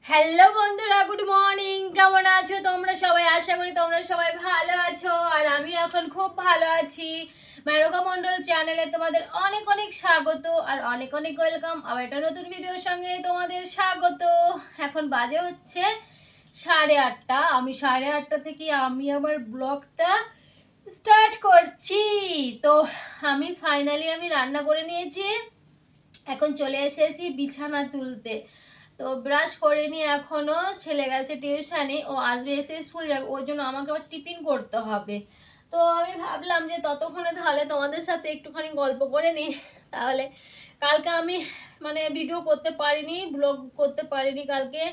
Hello বন্ধুরা, good morning. কেমন আছো তোমরা সবাই? আশা করি তোমরা সবাই ভালো আছো, আর আমি এখন খুব ভালো আছি। মেনকা মণ্ডল চ্যানেলে তোমাদের অনেক অনেক স্বাগত আর অনেক অনেক ওয়েলকাম। আবার একটা নতুন ভিডিওর সঙ্গে তোমাদের স্বাগত। এখন বাজে হচ্ছে 8:30। আমি 8:30 থেকে আমি আমার ব্লগটা স্টার্ট করছি। তো আমি ফাইনালি রান্না করে নিয়েছি, এখন চলে এসেছি বিছানা তুলতে। তো ব্রাশ করিনি এখনো, ছেলে গেছে টিউশনে, ও আসবে, এসে স্কুল যাবে, ওর জন্য আমাকে আবার টিফিন করতে হবে। তো আমি ভাবলাম যে ততক্ষণে তাহলে তোমাদের সাথে একটুখানি গল্প করে নিই। তাহলে কালকে আমি ভিডিও করতে পারিনি, ব্লগ করতে পারিনি কালকে।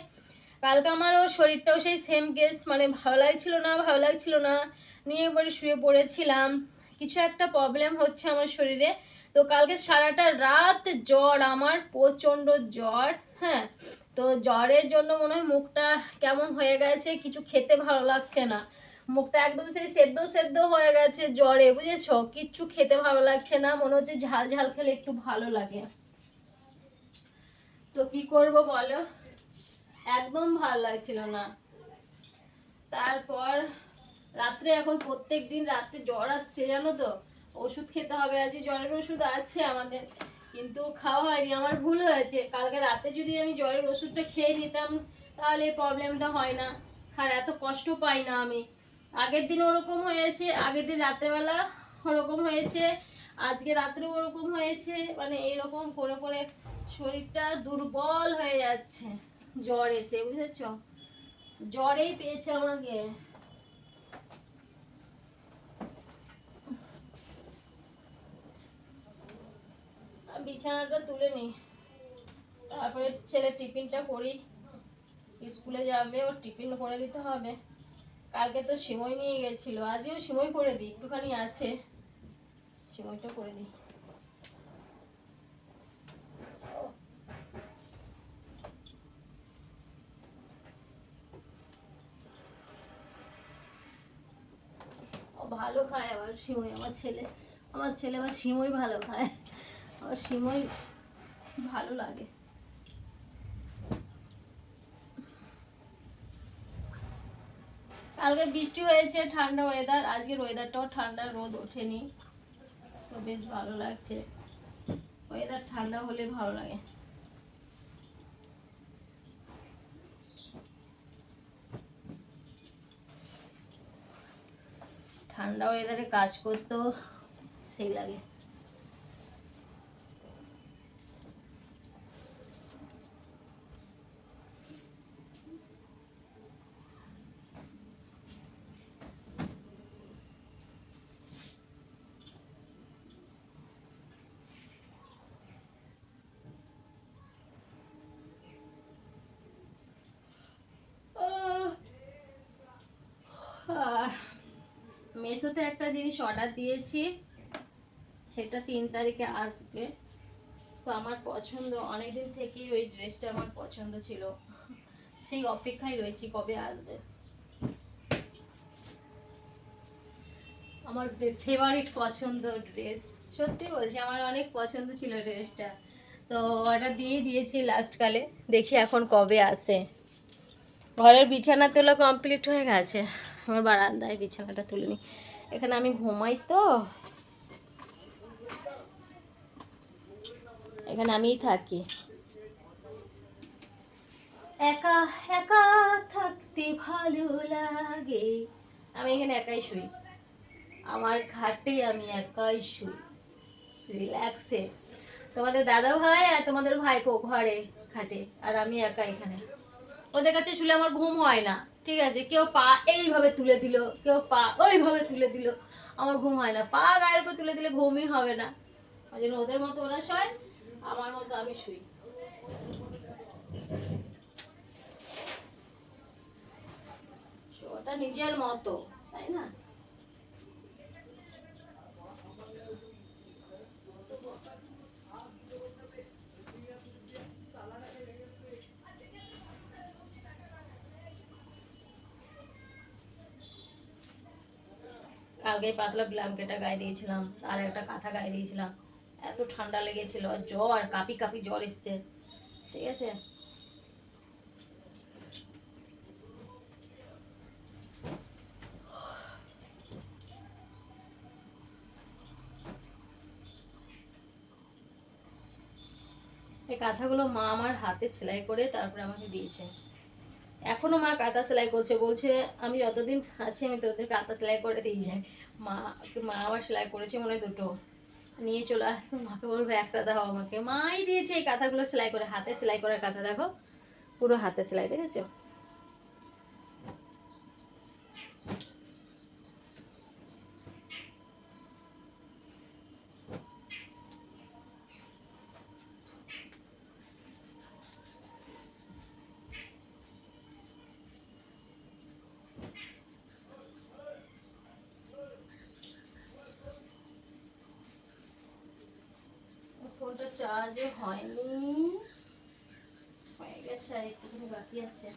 কালকে আমারও শরীরটাও সেই সেম কেস, ভালো লাগছিল না, নিয়ে পরে শুয়ে পড়েছিলাম। কিছু একটা প্রবলেম হচ্ছে আমার শরীরে। তো কালকে সারাটা রাত জ্বর, আমার প্রচণ্ড জ্বর। হ্যাঁ, তো জ্বরের জন্য মনে হয় মুখটা কেমন হয়ে গেছে, কিছু খেতে ভালো লাগছে না। মুখটা একদম সেই সেদ্ধ সেদ্ধ হয়ে গেছে জ্বরে, বুঝেছো? কিচ্ছু খেতে ভালো লাগছে না, মনে হচ্ছে ঝাল ঝাল খেলে একটু ভালো লাগে। তো কি করব বলো, একদম ভালো লাগছিল না। তারপর রাত্রে, এখন প্রত্যেক দিন রাত্রে জ্বর আসছে, জানো তো। ওষুধ খেতে হবে, আজ জ্বরের ওষুধ আছে আমাদের, কিন্তু খাওয়া হয়নি। আমার ভুল হয়েছে, কালকে রাতে যদি আমি জ্বরের ওষুধটা খেয়ে নিতাম তাহলে এই প্রবলেমটা হয় না, আর এত কষ্ট পাই না আমি। আগের দিন ওরকম হয়েছে, আগের দিন রাত্রেবেলা ওরকম হয়েছে, আজকে রাত্রেও ওরকম হয়েছে। এইরকম করে করে শরীরটা দুর্বল হয়ে যাচ্ছে জ্বর এসে, বুঝেছো? জ্বরেই পেয়েছে আমাকে। বিছানাটা তুলে নি, তারপরে ছেলে টিফিনটা করি, স্কুলে যাবে, ওর টিফিন করে দিতে হবে। কালকে তো সিমই নিয়ে গেছিল, আজও সিমই করে দিই, একটুখানি আছে, সিমইটা করে দিই। ও ভালো খায় আবার সিমই, আমার ছেলে আবার সিমই ভালো খায়, আমার সিমই ভালো লাগে। কালকে বৃষ্টি হয়েছে, ঠান্ডা ওয়েদার, আজকের ওয়েদারটাও ঠান্ডা, রোদ ওঠেনি, তো বেশ ভালো লাগছে। ওয়েদার ঠান্ডা হলে ভালো লাগে। ঠান্ডা ওয়েদারে কাজ করতেও সেই লাগে। মেসোতে একটা জিনিস অর্ডার দিয়েছি, সেটা 3 তারিখে আসবে। তো আমার পছন্দ, অনেকদিন থেকেই ওই ড্রেসটা আমার পছন্দ ছিল, সেই অপেক্ষায় রয়েছি কবে আসবে। আমার ফেভারিট পছন্দ ড্রেস, সত্যি বলছি, আমার অনেক পছন্দ ছিল ড্রেসটা। তো অর্ডার দিয়েছি লাস্টকালে, দেখি এখন কবে আসে। ঘরের বিছানা তোলা কমপ্লিট হয়ে গেছে, আমার বারান্দায় বিছানাটা তুলে নি। এখানে আমি ঘুমাই, তো এখানে আমিই থাকি। একা একা থাকতে ভালো লাগে, আমি এখানে একাই শুই, আমার খাটে আমি একাই শুই রিল্যাক্সে। তোমাদের দাদা ভাই আর তোমাদের ভাইপো ঘরে খাটে, আর আমি একা এখানে। ওদের কাছে শুলে আমার ঘুম হয় না, ঠিক আছে? কেউ পা এইভাবে তুলে দিল, কেউ পা ওইভাবে তুলে দিল, আমার ঘুম হয় না। পা গায়ের উপর তুলে দিলে ঘুমই হবে না। ওই জন্য ওদের মতো ওরা শোয়, আমার মতো আমি শুই। ওটা নিজের মতো, তাই না? কালকে পাতলা ব্ল্যাঙ্কেটটা গায়ে দিয়েছিলাম, আর একটা কাঁথা গায়ে দিয়েছিলাম, এত ঠান্ডা লেগেছিল, জ্বর, কাঁপি কাঁপি জ্বর এসছে, ঠিক আছে? কাঁথাগুলো মা আমার হাতে সেলাই করে তারপরে আমাকে দিয়েছে। এখনো মা কাঁথা সেলাই করছে, বলছে আমি যতদিন আছি আমি তোদের কাঁথা সেলাই করে দিয়ে যাই। মা মা আমার সেলাই করেছে মনে হয় দুটো, নিয়ে চলে আসতো, মাকে বলবো একটা দাও আমাকে। মাই দিয়েছে এই কাঁথাগুলো সেলাই করে, হাতে সেলাই করার কাঁথা, দেখো পুরো হাতে সেলাই, দেখেছো? ফোনটা চার্জে হয়নি, হয়ে গেছে আর একটুখানি বাকি আছে।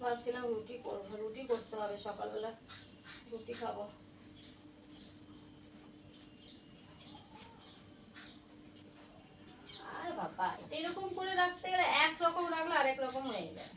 ভাবছিলাম রুটি করবো, রুটি করতে হবে, সকালবেলা রুটি খাবো। আর বাবা এরকম করে রাখতে গেলে একরকম রাখলে আরেক রকম হয়ে যায়।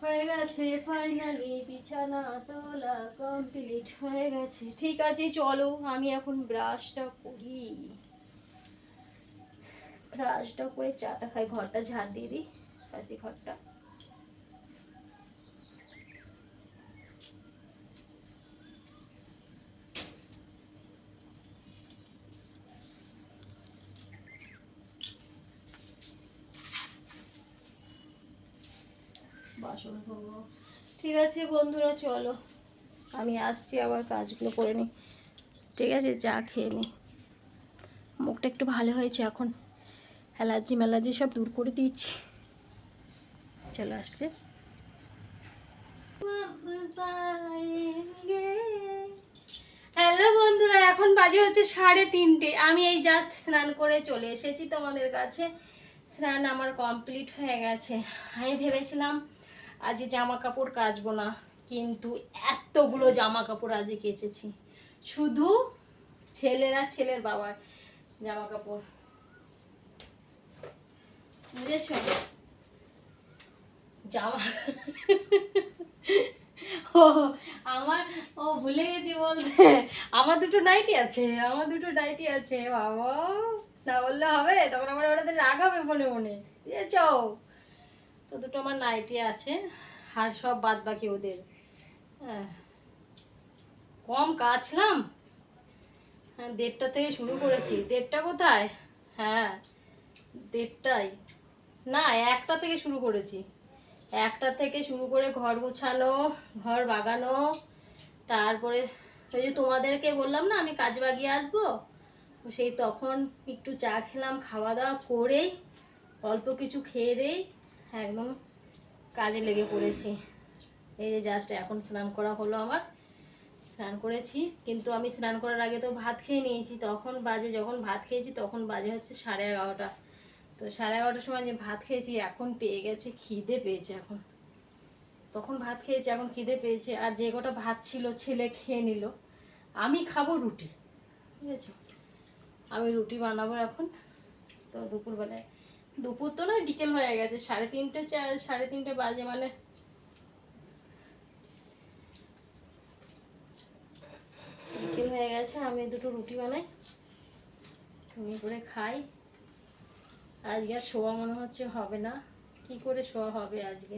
হয়ে গেছে ফাইনালি, বিছানা তোলা কমপ্লিট হয়ে গেছে। ঠিক আছে চলো আমি এখন ব্রাশটা করি, ব্রাশটা করে চাটা খাই, ঘরটা ঝাড় দিয়ে দিই, কাশি ঘরটা। বাসন ধোবো। ঠিক আছে বন্ধুরা চলো আমি আসছি, আবার কাজগুলো করে নিই। ঠিক আছে চা খেয়ে নিই, মুখটা একটু ভালো হয়েছে এখন, অ্যালার্জি ম্যালার্জি সব দূর করে দিয়েছি। চলে আসছে। হ্যালো বন্ধুরা, এখন বাজে হচ্ছে 3:30। আমি এই জাস্ট স্নান করে চলে এসেছি তোমাদের কাছে। স্নান আমার কমপ্লিট হয়ে গেছে। আমি ভেবেছিলাম আজকে জামা কাপড় কাচবো না, কিন্তু এতগুলো জামা কাপড় আজকে কেচেছি, শুধু ছেলের আর ছেলের বাবার জামা কাপড়, বুঝেছো? জামা ও আমার, ও ভুলে গেছি বলতে, আমার দুটো নাইটি আছে, আমার দুটো নাইটি আছে বাবা, না বললে হবে, তখন আমার ওটাতে রাগ হবে মনে মনে, বুঝেছ? তো দুটো আমার নাইটি আছে, আর সব বাদ বাকি ওদের। হ্যাঁ কম কাচলাম, হ্যাঁ 1:30 থেকে শুরু করেছি। 1:30 কোথায়, হ্যাঁ 1:30 না 1টা থেকে শুরু করেছি। 1টা থেকে শুরু করে ঘর গোছানো, ঘর বাগানো, তারপরে ওই যে তোমাদেরকে বললাম না আমি কাজ বাগিয়ে আসবো, সেই তখন একটু চা খেলাম, খাওয়া দাওয়া করেই অল্প কিছু খেয়ে দেই একদম কাজে লেগে পড়েছি। এই যে জাস্ট এখন স্নান করা হলো আমার, স্নান করেছি, কিন্তু আমি স্নান করার আগে তো ভাত খেয়ে নিয়েছি, তখন বাজে, যখন ভাত খেয়েছি তখন বাজে হচ্ছে 11:30। তো 11:30টার সময় যে ভাত খেয়েছি, এখন পেয়ে গেছে খিদে পেয়েছে, এখন তখন ভাত খেয়েছি এখন খিদে পেয়েছে। আর যে কটা ভাত ছিল ছেলে খেয়ে নিল, আমি খাবো রুটি, বুঝেছো? আমি রুটি বানাবো এখন। তো দুপুরবেলায়, দুপুর তো না বিকেল হয়ে গেছে, 3:30 3:30 বাজে, মানে গেছে, আমি দুটো রুটি বানাই, তুমি করে খাই। আজকে আর শোয়া মনে হচ্ছে হবে না। কি করে শোয়া হবে আজকে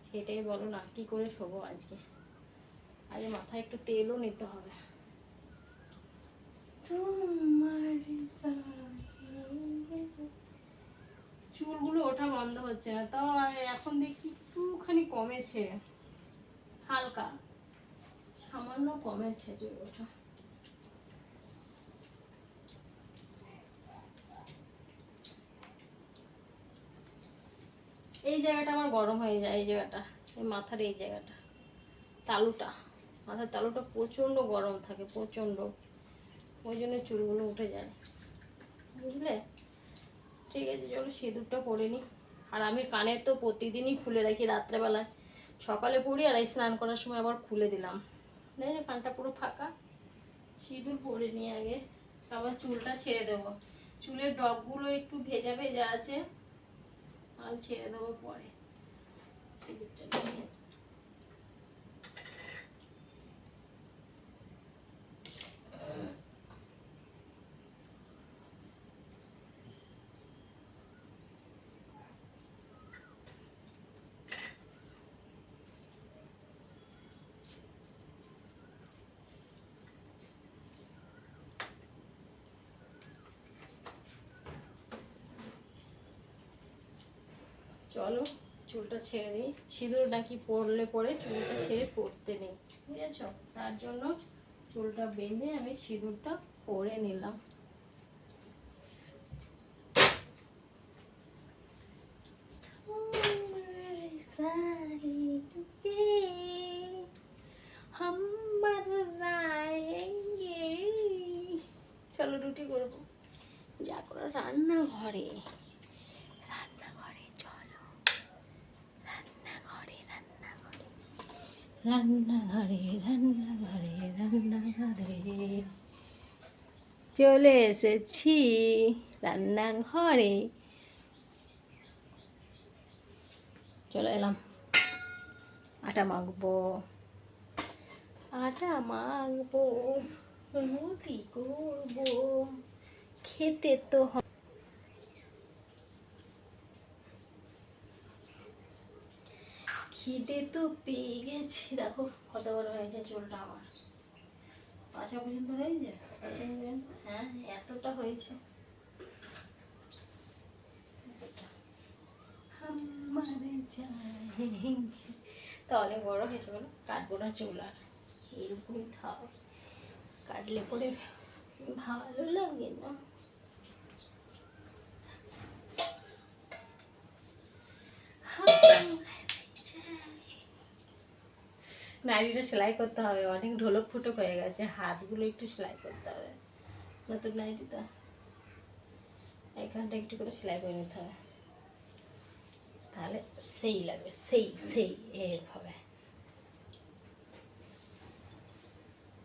সেটাই বলো না, কি করে শোবো আজকে? আজকে মাথায় একটু তেলও নিতে হবে। চুলগুলো ওঠা বন্ধ হচ্ছে না, তাও এখন দেখছি একটুখানি কমেছে, হালকা সামান্য কমেছে চুল ওঠা। এই জায়গাটা আমার গরম হয়ে যায়, এই জায়গাটা, এই মাথার এই জায়গাটা, তালুটা, মাথার তালুটা প্রচণ্ড গরম থাকে, প্রচণ্ড, ওই জন্য চুলগুলো উঠে যায়, বুঝলে? ঠিক আছে, চলো সিঁদুরটা পরে নিই। আর আমি কানের তো প্রতিদিনই খুলে রাখি রাত্রেবেলায়, সকালে পরি আর এই স্নান করার সময় আবার খুলে দিলাম, দেখো কানটা পুরো ফাঁকা। সিঁদুর পরে নিই আগে, তারপর চুলটা ছেড়ে দেবো। চুলের ডগগুলো একটু ভেজা ভেজা আছে, আর ছেড়ে দেবো পরে। সিঁদুরটা নিয়ে চলো চুলটা ছেড়ে দিই। সিঁদুর নাকি পরলে পরে চুলটা ছেড়ে পরতে নেই, বুঝেছ? তার জন্য চুলটা বেঁধে আমি সিঁদুরটা পরে নিলাম। চলো রুটি করবো, যা করো রান্নাঘরে, রান্নাঘরে চলো, রান্নাঘরে রান্নাঘরে রান্নাঘরে রান্নাঘরে রান্নাঘরে চলে এসেছি, রান্নাঘরে চলে এলাম। আটা মাখবো, আটা মাখবো, রুটি করবো, খেতে তো খিদে তো পেয়ে গেছি। দেখো কত বড় হয়েছে চুলটা আমার, পাছা পর্যন্ত হয়েছে, হ্যাঁ এতটা হয়েছে। তা অনেক বড় হয়েছে, বলো কাটবো না চুল আর, এরকমই থাক, কাটলে পরে ভালো লাগে না। নাড়িটা সেলাই করতে হবে, অনেক ঢোলক ফুটক হয়ে গেছে, হাতগুলো একটু সেলাই করতে হবে। নতুন নাইটিটা এখানটা একটু করে সেলাই করে নিতে হবে, তাহলে সেই লাগবে, সেই সেই এইভাবে,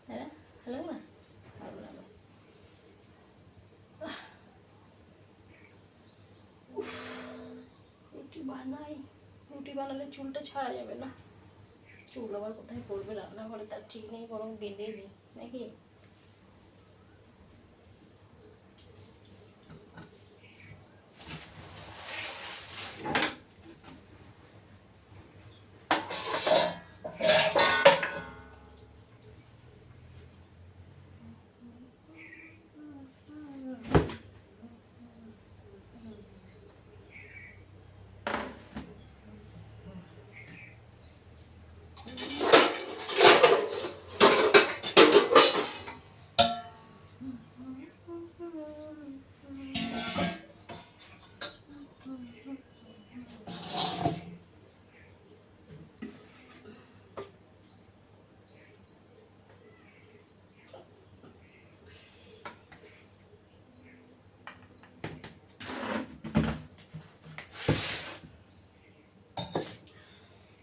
হ্যাঁ ভালো না? ভালো লাগবে। রুটি বানাই, রুটি বানালে চুলটা ছাড়া যাবে না, চুল আবার কোথায় পড়বে রান্নাঘরে তার ঠিক নেই, বরং বেঁধে দিই নাকি।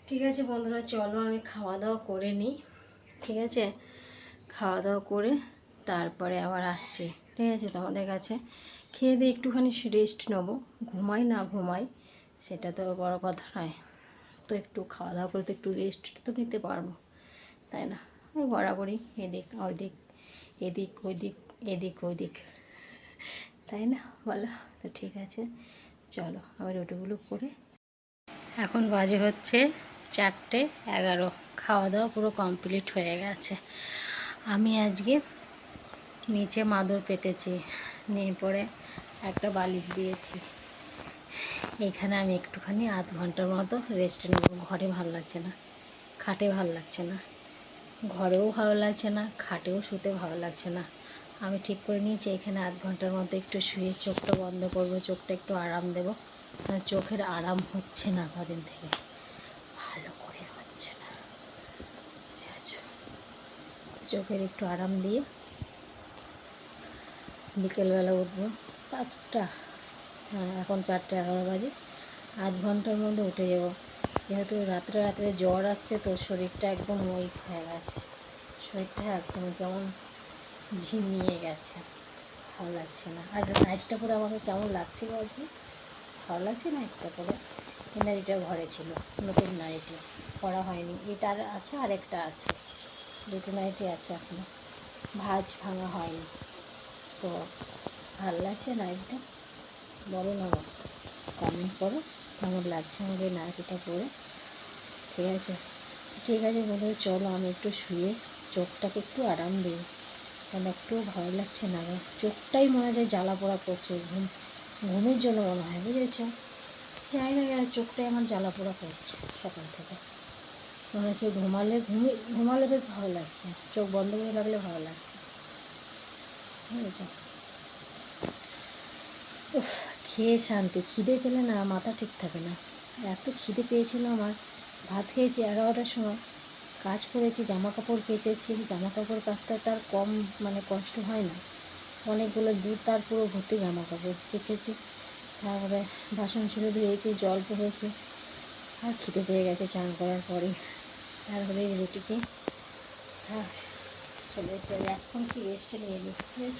ঠিক আছে বন্ধুরা, চলো আমি খাওয়া দাওয়া করে নিই, ঠিক আছে? খাওয়া দাওয়া করে তারপরে আবার আসছি, ঠিক আছে? তোমাদের কাছে খেয়ে দিয়ে একটুখানি রেস্ট নেবো, ঘুমাই না ঘুমাই সেটা তো বড় কথা নয়, তো একটু খাওয়া দাওয়া করে তো একটু রেস্ট তো নিতে পারবো, তাই না? ওই গড়াগড়ি এদিক ওদিক এদিক ওইদিক এদিক ওইদিক, তাই না বলো? তো ঠিক আছে, চলো আবার ওটাগুলো করে। এখন বাজে হচ্ছে 4:11, খাওয়া দাওয়া পুরো কমপ্লিট হয়ে গেছে। আমি আজকে নিচে মাদুর পেতেছি, নিয়ে পরে একটা বালিশ দিয়েছি। এখানে আমি একটুখানি আধ ঘন্টার মতো রেস্ট নেব। ঘরে ভালো লাগছে না, খাটে ভালো লাগছে না, ঘরেও ভালো লাগছে না, খাটেও শুতে ভালো লাগছে না। আমি ঠিক করে নিয়েছি এখানে আধ ঘন্টার মতো একটু শুয়ে চোখটা বন্ধ করব, চোখটা একটু আরাম দেবো। চোখের আরাম হচ্ছে না কদিন থেকে, ভালো করে হচ্ছে না, ঠিক আছে? চোখের একটু আরাম দিয়ে বিকেলবেলা উঠবো 5টা, হ্যাঁ এখন 4:11 বাজে, আধ ঘন্টার মধ্যে উঠে যাব। যেহেতু রাত্রে রাত্রে জ্বর আসছে, তো শরীরটা একদম উইক হয়ে গেছে, শরীরটা একদম কেমন ঝিমিয়ে গেছে, ভালো লাগছে না। আর নাইটটা পরে আমাকে কেমন লাগছে বলছি, ভালো লাগছে নাইটটা পরে। এই নাইটিটা ঘরে ছিল, নতুন নাইটি পরা হয়নি, এটার আছে আর একটা আছে, দুটো নাইটি আছে এখনও, ভাঁজ ভাঙা হয়নি। তো ভালো লাগছে নাইটিটা, বলো না, কমেন্ট করো কেমন লাগছে আমাকে নাইটিটা পরে, ঠিক আছে? ঠিক আছে বন্ধুরা, চলো আমি একটু শুয়ে চোখটাকে একটু আরাম দিই, কারণ একটু ভালো লাগছে না, চোখটাই মনে হয় জ্বালা পোড়া করছে, ঘুমের জন্য মনে হয়, বুঝেছ? জানি না কেন চোখটাই আমার জ্বালা পোড়া করছে সকাল থেকে, মনে হচ্ছে ঘুমালে বেশ ভালো লাগছে, চোখ বন্ধ করে রাখলে ভালো লাগছে, বুঝেছ? উফ, খেয়ে শান্তি, খিদে পেলে না মাথা ঠিক থাকে না, এত খিদে পেয়েছিল আমার। ভাত খেয়েছি 11টার সময়, কাজ করেছি, জামা কাপড় কেচেছি, জামা কাপড় কাচতে তার কম মানে কষ্ট হয় না, অনেকগুলো দুধ তার পুরো ভর্তি জামা কাপড় কেচেছি, তারপরে বাসন ছেড়ে ধুয়েছি, জল পড়েছি, আর খিদে পেয়ে গেছে চান করার পরে। তারপরে এই রুটিকে হ্যাঁ চলে এসে এখন কি রেস্টে নিয়ে নিই, বুঝেছ?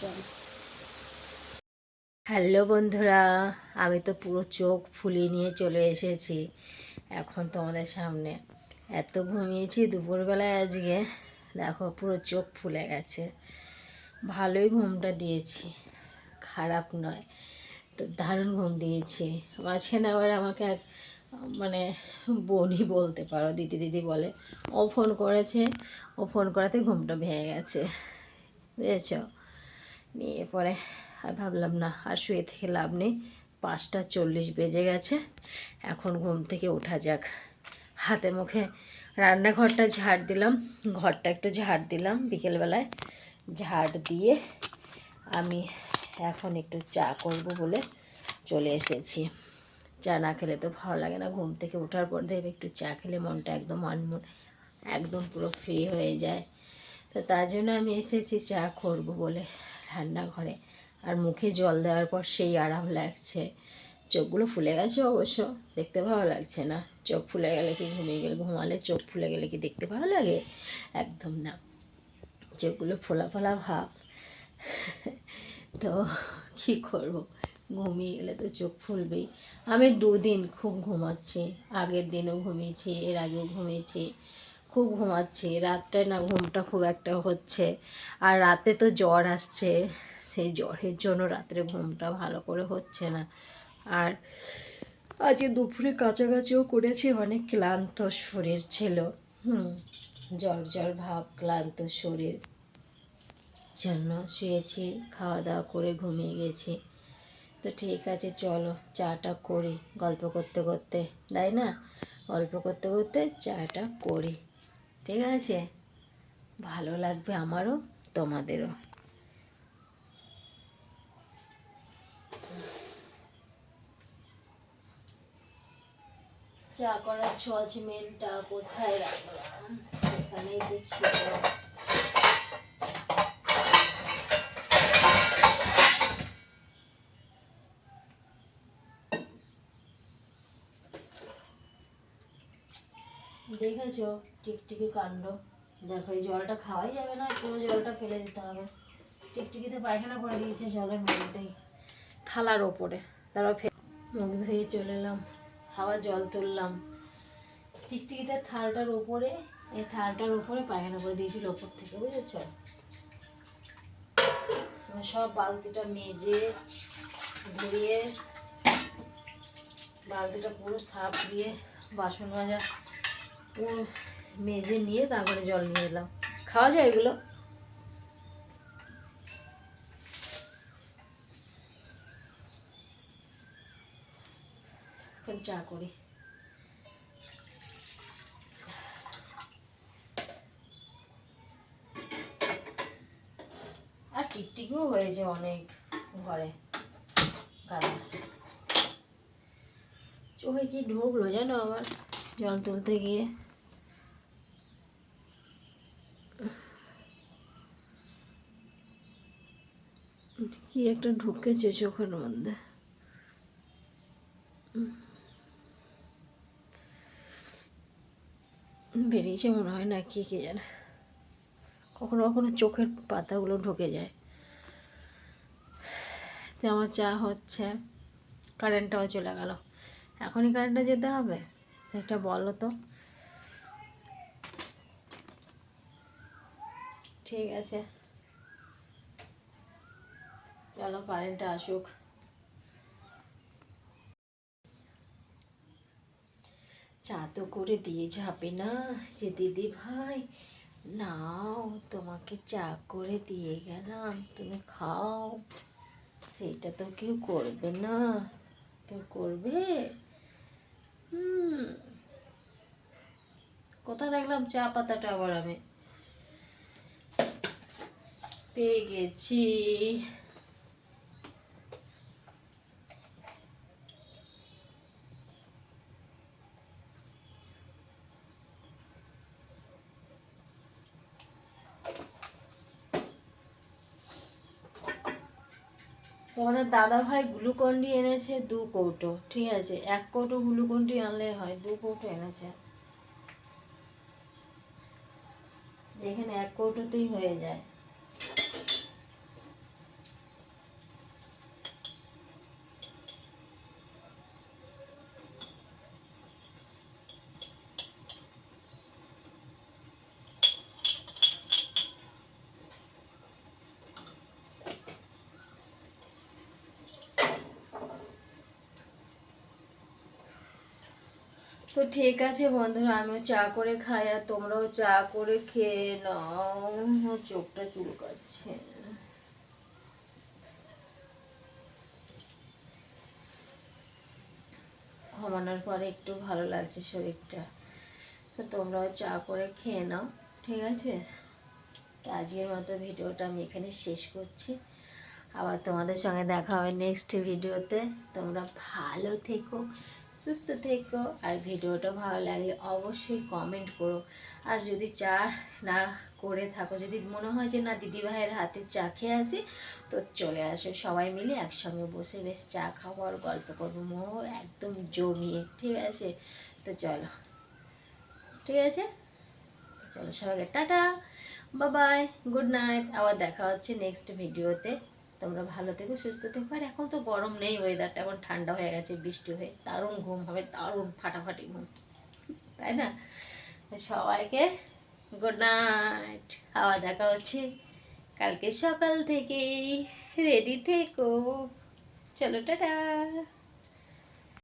চল। হ্যালো বন্ধুরা, আমি তো পুরো চোখ ফুলিয়ে নিয়ে চলে এসেছি এখন তোমাদের সামনে। এত ঘুমিয়েছি দুপুরবেলায় আজকে, দেখো পুরো চোখ ফুলে গেছে। ভালোই ঘুমটা দিয়েছি, খারাপ নয়, তো দারুণ ঘুম দিয়েছি। মাঝখানে আবার আমাকে এক মানে বোনই বলতে পারো, দিদি দিদি বলে, ও ফোন করেছে, ও ফোন করাতে ঘুমটা ভেঙে গেছে, বুঝেছ? নিয়ে পরে আর ভাবলাম না আর শুয়ে থেকে লাভ নেই, 5:40 বেজে গেছে, এখন ঘুম থেকে ওঠা যাক। হাতে মুখে রান্নাঘরটা ঝাড় দিলাম, ঘরটা একটু ঝাড় দিলাম বিকেলবেলায়, ঝাড় দিয়ে আমি এখন একটু চা করব বলে চলে এসেছি। চা না খেলে তো ভালো লাগে না, ঘুম থেকে ওঠার পর দেখবে একটু চা খেলে মনটা একদম আনমন একদম পুরো ফ্রি হয়ে যায়। তো তার জন্য আমি এসেছি চা করব বলে রান্নাঘরে। আর মুখে জল দেওয়ার পর সেই আরাম লাগছে, চোখগুলো ফুলে গেছে অবশ্য, দেখতে ভালো লাগছে না। চোখ ফুলে গেলে কি ঘুমালে চোখ ফুলে গেলে কি দেখতে ভালো লাগে? একদম না, চোখগুলো ফোলা ফোলা ভাব। তো কী করব, ঘুমিয়ে গেলে তো চোখ ফুলবেই। আমি 2 দিন খুব ঘুমাচ্ছি, আগের দিনও ঘুমিয়েছি, এর আগেও ঘুমিয়েছি, খুব ঘুমাচ্ছি। রাতটায় না ঘুমটা খুব একটা হচ্ছে, আর রাতে তো জ্বর আসছে, সেই জ্বরের জন্য রাত্রে ঘুমটা ভালো করে হচ্ছে না। আর আজকে দুপুরে কাছাকাছিও করেছি, অনেক ক্লান্ত শরীর ছিল, জ্বর জ্বর ভাব, ক্লান্ত শরীর জন্য শুয়েছি, খাওয়া দাওয়া করে ঘুমিয়ে গেছি। তো ঠিক আছে চলো চাটা করি, গল্প করতে করতে, তাই না? গল্প করতে করতে চাটা করি, ঠিক আছে? ভালো লাগবে আমারও, তোমাদেরও। চা করার সসপ্যানটা কোথায় রাখলাম, এখানেই তো ছিল। দেখেছো টিকটিকি কাণ্ড, দেখো এই জলটা খাওয়াই যাবে না, পুরো জলটা ফেলে দিতে হবে। টিকটিকিতে পায়খানা করে দিয়েছে জলের মধ্যেই, থালার ওপরে। তারপর মুখ ধুয়ে চলে এলাম, হাওয়া জল তুললাম, টিকটিকিতে থালটার ওপরে, এই থালটার ওপরে পায়খানা করে দিয়েছিল ওপর থেকে, বুঝেছ? আমি সব বালতিটা মেজে ধুয়ে বালতিটা পুরো সাফ দিয়ে বাসন মাজা পুরো মেজে নিয়ে তারপরে জল নিয়ে এলাম। খাওয়া যায় এগুলো? এখন চা করি। আর টিকটিকিও হয়েছে অনেক ঘরে গাদা। চোখে কি ঢুকলো জানো আমার জল তুলতে গিয়ে। কি একটা ঢুকেছে চোখের মধ্যে। বেরিয়েছে মনে হয়, না কি কে জানে। কখনো কখনো চোখের পাতাগুলো ঢুকে যায়। তো আমার চা হচ্ছে, কারেন্টটাও চলে গেল। এখনই কারেন্টটা যেতে হবে সেটা বলো তো। ঠিক আছে, চলো কারেন্টটা আসুক। চা তো করে দিয়ে যাবে না যে দিদি ভাই নাও তোমাকে চা করে দিয়ে গেলাম তুমি খাও, সেটা তো কেউ করবে না। কেউ করবে? কোথায় রাখলাম চা পাতাটা? আবার আমি পেয়ে গেছি। তোমাদের দাদা ভাই গ্লুকন্ডি এনেছে 2 কৌটো, ঠিক আছে? 1 কৌটো গ্লুকন্ডি আনলে হয়, 2 কৌটো এনেছে। যেখানে 1 কৌটোতেই হয়ে যায়। তো ঠিক আছে বন্ধুরা, আমিও চা করে খাই আর তোমরাও চা করে খেয়ে নাও। চোখটা চুলকাচ্ছে। ঘুমানোর পরে একটু ভালো লাগছে শরীরটা। তো তোমরাও চা করে খেয়ে নাও, ঠিক আছে? তো আজকের মতো ভিডিওটা আমি এখানে শেষ করছি। আবার তোমাদের সঙ্গে দেখা হবে নেক্সট ভিডিওতে। তোমরা ভালো থেকো, সুস্থ থেকো। আর ভিডিওটা ভালো লাগলে অবশ্যই কমেন্ট করো। আর যদি চা না করে থাকো, যদি মনে হয় যে না দিদিভাইয়ের হাতে চা খেয়ে আসি, তো চলে আসো, সবাই মিলে একসঙ্গে বসে বেশ চা খাবো আর গল্প করবো একদম জমিয়ে, ঠিক আছে? তো চলো, ঠিক আছে, চলো সবাইকে টাটা, বাই, গুড নাইট। আবার দেখা হচ্ছে নেক্সট ভিডিওতে। তোমরা ভালো থেকো, সুস্থ থেকো। আর এখন তো গরম নেই, ওয়েদারটা এখন ঠান্ডা হয়ে গেছে, বৃষ্টি হয়ে দারুণ ঘুম হবে, দারুণ ফাটাফাটি ঘুম, তাই না? সবাইকে গুড নাইট। আবার দেখা হচ্ছে কালকে সকাল থেকেই। রেডি থেকো, চলো টাটা।